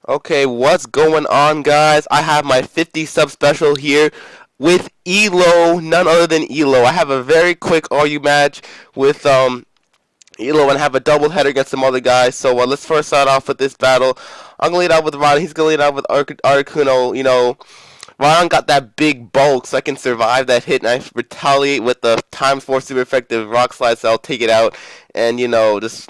Okay, what's going on, guys? I have my 50 sub special here with Elo, none other than Elo. I have a very quick RU match with Elo and have a double header against some other guys. So let's first start off with this battle. I'm gonna lead out with Ron. He's gonna lead out with Articuno. Ron got that big bulk, so I can survive that hit, and I retaliate with the times 4 super effective rock slide. So I'll take it out, and just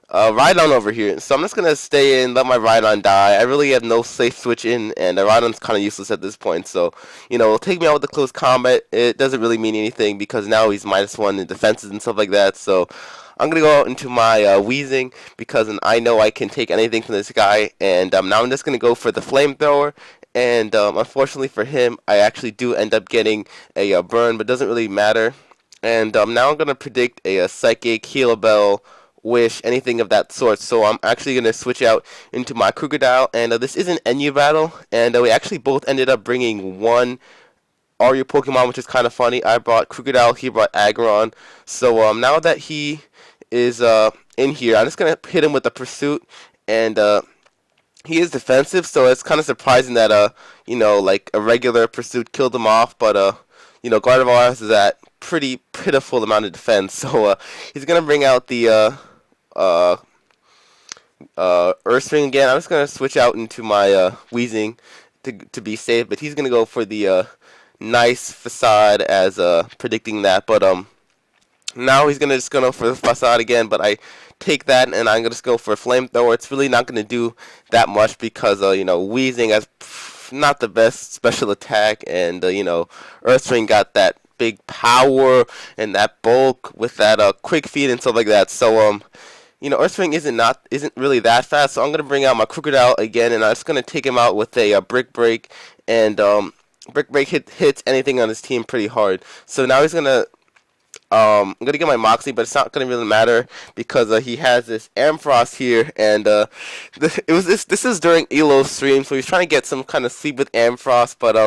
Rhydon over here. So I'm just going to stay in, let my Rhydon die. I really have no safe switch in, and Rhydon's kind of useless at this point. So, it'll take me out with the close combat. It doesn't really mean anything because now he's -1 in defenses and stuff like that. So I'm going to go out into my Wheezing because I know I can take anything from this guy. And now I'm just going to go for the Flamethrower. And unfortunately for him, I actually do end up getting a burn, but it doesn't really matter. And now I'm going to predict a Psychic, Heal Bell, Wish, anything of that sort. So I'm actually going to switch out into my Crocodile, and this is an NU battle, and we actually both ended up bringing one RU Pokemon, which is kind of funny. I brought Crocodile, he brought Aggron. So now that he is in here, I'm just going to hit him with the Pursuit, and he is defensive, so it's kind of surprising that like a regular Pursuit killed him off, but Gardevoir has that pretty pitiful amount of defense. So he's gonna bring out the Earth Ring again. I'm just gonna switch out into my Wheezing to be safe, but he's gonna go for the nice Facade as predicting that. But now he's just gonna go for the Facade again, but I take that and I'm gonna just go for a Flamethrower. It's really not gonna do that much because Wheezing has not the best special attack, and Earth Ring got that big power and that bulk with that quick feed and stuff like that. So Earth Ring isn't really that fast. So I'm gonna bring out my Crocodile again, and I'm just gonna take him out with a Brick Break, and Brick Break hits anything on his team pretty hard. So now he's gonna I'm gonna get my Moxie, but it's not gonna really matter because he has this Ampharos here, and this is during Elo's stream, so he's trying to get some kind of sleep with Ampharos, but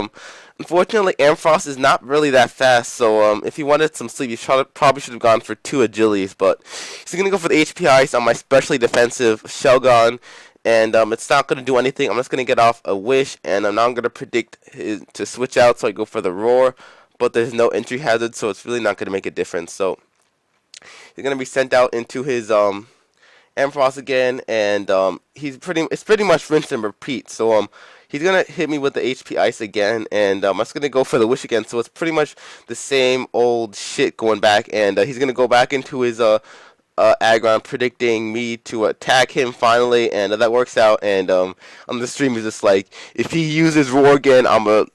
unfortunately Ampharos is not really that fast. So if he wanted some sleep, he probably should have gone for 2 agilities, but he's gonna go for the HP Ice on my specially defensive Shelgon. And it's not going to do anything. I'm just going to get off a Wish, and now I'm going to predict to switch out, so I go for the Roar. But there's no entry hazard, so it's really not going to make a difference. So he's going to be sent out into his Ampharos again, and it's pretty much rinse and repeat. So he's going to hit me with the HP Ice again, and I'm just going to go for the Wish again. So it's pretty much the same old shit going back, and he's going to go back into his Aggron, predicting me to attack him finally, and that works out. And on the stream, he's just like, if he uses Roar again, I'm a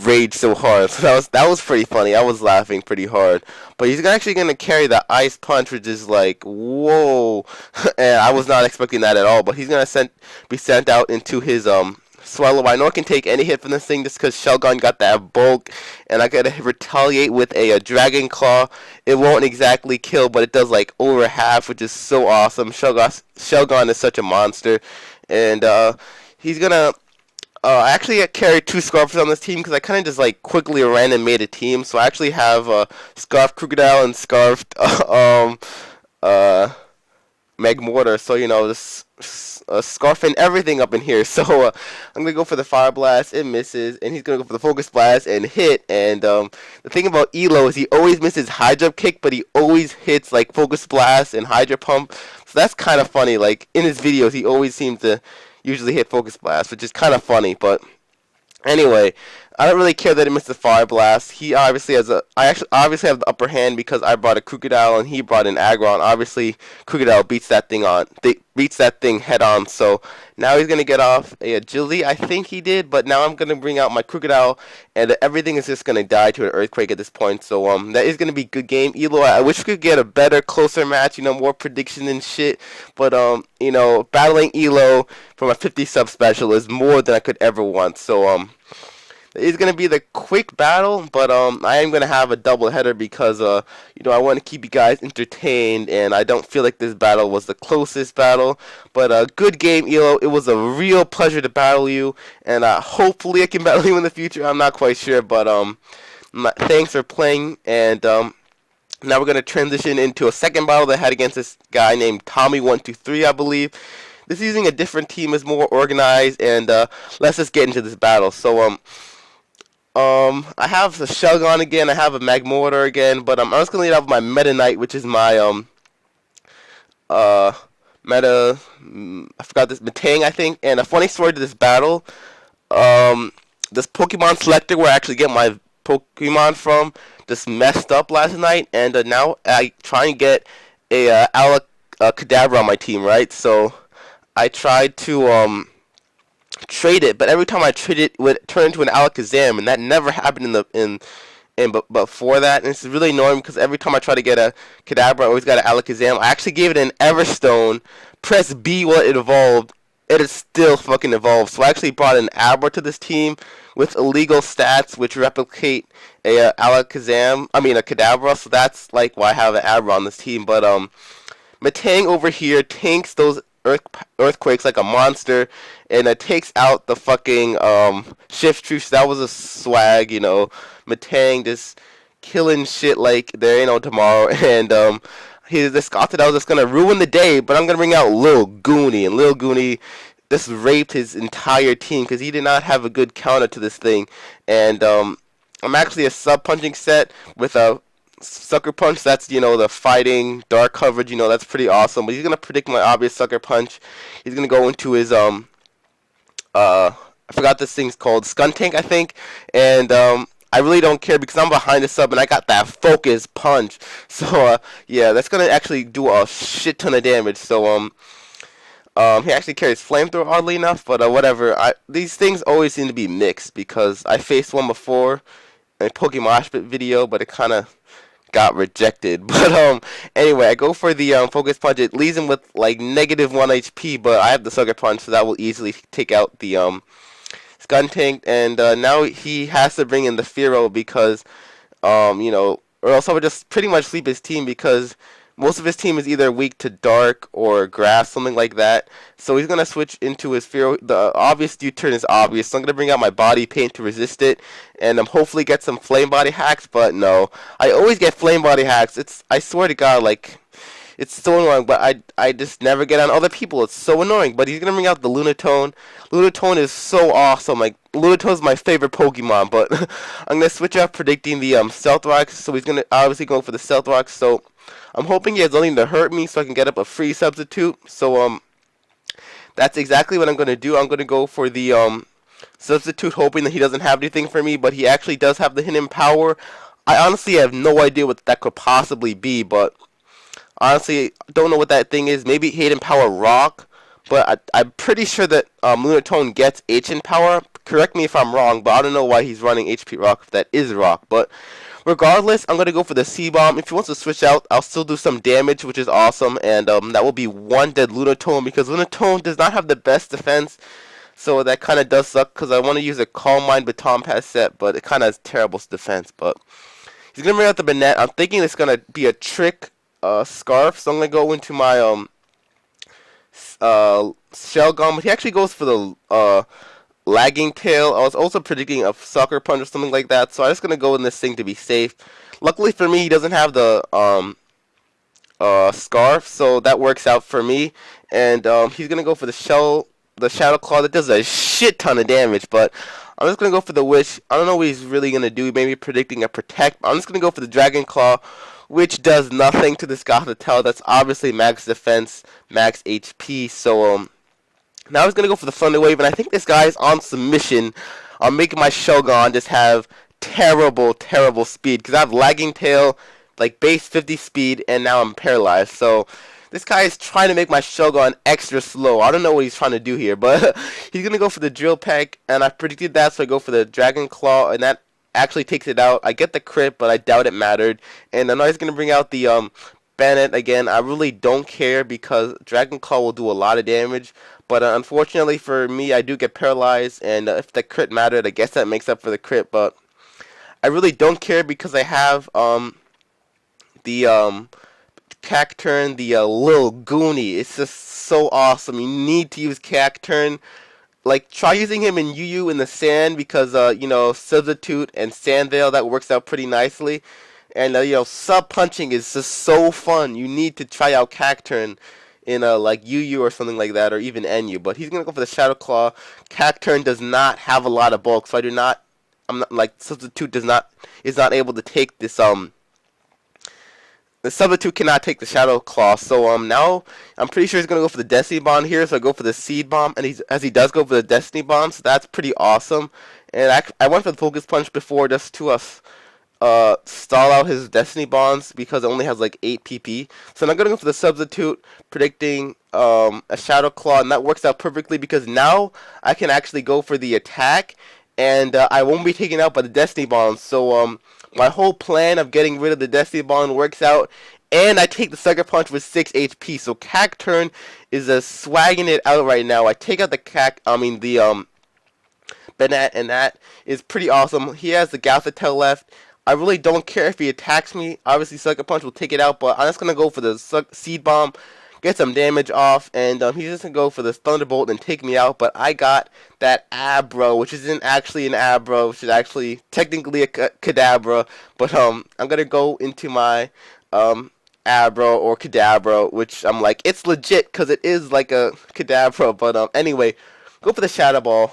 rage so hard. So that was pretty funny. I was laughing pretty hard. But he's actually gonna carry the Ice Punch, which is like, whoa. And I was not expecting that at all. But he's gonna be sent out into his Swallow. I know I can take any hit from this thing just because Shelgon got that bulk, and I gotta retaliate with a Dragon Claw. It won't exactly kill, but it does like over half, which is so awesome. Shelgon is such a monster, and he's gonna. I actually carried 2 Scarfs on this team because I kind of just quickly ran and made a team. So I actually have Scarf Crocodile and Scarfed Magmortar. So this scarfing everything up in here. So I'm gonna go for the Fire Blast. It misses, and he's gonna go for the Focus Blast and hit. And the thing about Elo is he always misses High Jump Kick, but he always hits Focus Blast and Hydro Pump. So that's kind of funny. In his videos, he always seems to usually hit Focus Blast, which is kind of funny. But anyway, I don't really care that he missed the Fire Blast. He obviously I obviously have the upper hand because I brought a Crocodile and he brought an Aggron. Obviously, Crocodile beats that thing head on. So now he's gonna get off a Agility, I think he did. But now I'm gonna bring out my Crocodile, and everything is just gonna die to an Earthquake at this point. So that is gonna be a good game. Elo, I wish we could get a better, closer match. More prediction and shit. But battling Elo for my 50 sub special is more than I could ever want. So it's going to be the quick battle, but I am going to have a double header because I want to keep you guys entertained, and I don't feel like this battle was the closest battle. But good game, Elo. It was a real pleasure to battle you, and hopefully I can battle you in the future. I'm not quite sure, but thanks for playing. And now we're going to transition into a second battle that I had against this guy named Tommy123, I believe. this using a different team is more organized, and let's just get into this battle. So I have the Shelgon again. I have a Magmortar again, but I'm just gonna lead off with my Meta Knight, which is my uh Meta. I forgot this Metang, I think. And a funny story to this battle. This Pokemon selector where I actually get my Pokemon from just messed up last night, and now I try and get a Kadabra on my team, right? So I tried to trade it, but every time I trade it, it would turn into an Alakazam, and that never happened but before that, and it's really annoying because every time I try to get a Kadabra, I always got an Alakazam. I actually gave it an Everstone, press B while it evolved, it is still fucking evolved. So I actually brought an Abra to this team with illegal stats which replicate a Alakazam, I mean a Kadabra, so that's like why I have an Abra on this team. But Metang over here tanks those earthquakes like a monster, and it takes out the fucking shift troops. That was a swag, you know. Metang just killing shit like there ain't no tomorrow, and he just thought that I was just gonna ruin the day, but I'm gonna bring out Lil Goonie, and Lil Goonie just raped his entire team because he did not have a good counter to this thing, and I'm actually a sub punching set with a Sucker Punch. That's, you know, the fighting dark coverage, you know, that's pretty awesome. But he's gonna predict my obvious Sucker Punch. He's gonna go into his I forgot this thing's called Skuntank, I think, and I really don't care because I'm behind the sub and I got that focus punch. So yeah, that's gonna actually do a shit ton of damage. So he actually carries flamethrower oddly enough, but whatever. These things always seem to be mixed because I faced one before in a Pokemon Ashbit video, but it kind of got rejected. But anyway, I go for the focus punch. It leaves him with like -1 HP, but I have the Sucker Punch, so that will easily take out the Skuntank. And now he has to bring in the Fearow because you know, or else I would just pretty much sweep his team because most of his team is either weak to dark or grass, something like that. So he's gonna switch into his Fearow. The obvious U-turn is obvious, so I'm gonna bring out my body paint to resist it, and hopefully get some flame body hacks. But no, I always get flame body hacks. I swear to God, like it's so annoying. But I just never get on other people. It's so annoying. But he's gonna bring out the Lunatone. Lunatone is so awesome. Like Lunatone is my favorite Pokemon. But I'm gonna switch up predicting the Stealth Rocks. So he's gonna obviously go for the Stealth Rocks. So I'm hoping he has nothing to hurt me so I can get up a free substitute. So that's exactly what I'm going to do. I'm going to go for the substitute, hoping that he doesn't have anything for me, but he actually does have the hidden power. I honestly have no idea what that could possibly be, but honestly, don't know what that thing is. Maybe hidden power rock, but I'm pretty sure that Lunatone gets H in power. Correct me if I'm wrong, but I don't know why he's running HP rock if that is rock, but regardless, I'm going to go for the C-Bomb. If he wants to switch out, I'll still do some damage, which is awesome. And that will be one dead Lunatone because Lunatone does not have the best defense. So that kind of does suck because I want to use a Calm Mind Baton Pass set, but it kind of has terrible defense. But he's going to bring out the Banette. I'm thinking it's going to be a trick Scarf. So I'm going to go into my Shelgon. But he actually goes for the Lagging Tail. I was also predicting a Sucker Punch or something like that, so I'm just gonna go in this thing to be safe. Luckily for me, he doesn't have the Scarf, so that works out for me. And he's gonna go for the Shadow Claw. That does a shit ton of damage, but I'm just gonna go for the Wish. I don't know what he's really gonna do. Maybe predicting a Protect. I'm just gonna go for the Dragon Claw, which does nothing to this Gothitelle. That's obviously max defense, max HP. So now he's going to go for the Thunder Wave, and I think this guy is on submission. I'm making my Shogun just have terrible, terrible speed, because I have Lagging Tail, like base 50 speed, and now I'm paralyzed. So this guy is trying to make my Shogun extra slow. I don't know what he's trying to do here, but he's going to go for the Drill Peck, and I predicted that, so I go for the Dragon Claw, and that actually takes it out. I get the crit, but I doubt it mattered. And I know he's going to bring out the Bennett again. I really don't care because Dragon Claw will do a lot of damage. But unfortunately for me, I do get paralyzed, and if the crit mattered, I guess that makes up for the crit. But I really don't care because I have the Cacturn, the Lil Goonie. It's just so awesome. You need to use Cacturn. Like, try using him in UU in the sand because, you know, Substitute and Sandvale, that works out pretty nicely. And, you know, sub-punching is just so fun. You need to try out Cacturn in like UU or something like that, or even NU. But he's gonna go for the Shadow Claw. Cacturn does not have a lot of bulk, so I'm not like Substitute is not able to take this The Substitute cannot take the Shadow Claw, so now I'm pretty sure he's gonna go for the Destiny Bond here. So I go for the Seed Bomb, and as he does go for the Destiny Bomb, so that's pretty awesome. And I went for the Focus Punch before just to stall out his Destiny Bonds because it only has like 8 PP. So I'm gonna go for the Substitute, predicting a Shadow Claw, and that works out perfectly because now I can actually go for the attack, and I won't be taken out by the Destiny Bonds. So my whole plan of getting rid of the Destiny Bond works out, and I take the Sucker Punch with 6 HP. So Cacturn is swagging it out right now. I take out the Banat, and that is pretty awesome. He has the Gothitelle left. I really don't care if he attacks me. Obviously, Sucker Punch will take it out, but I'm just going to go for the Seed Bomb, get some damage off, and he's just going to go for this Thunderbolt and take me out. But I got that Abra, which isn't actually an Abra, which is actually technically a Kadabra. But I'm going to go into my Abra or Kadabra, which I'm like, it's legit because it is like a Kadabra. But anyway, go for the Shadow Ball.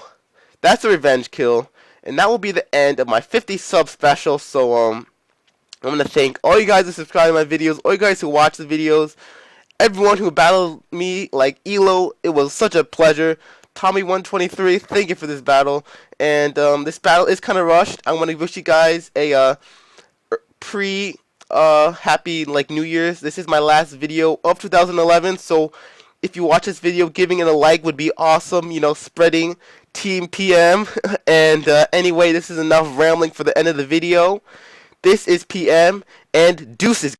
That's a revenge kill. And that will be the end of my 50 sub special. So I'm gonna thank all you guys who subscribe to my videos, all you guys who watch the videos, everyone who battled me like Elo. It was such a pleasure. Tommy123, thank you for this battle. And this battle is kind of rushed. I want to wish you guys a happy like New Year's. This is my last video of 2011. So if you watch this video, giving it a like would be awesome. You know, spreading Team PM. And anyway, this is enough rambling for the end of the video. This is PM, and deuces.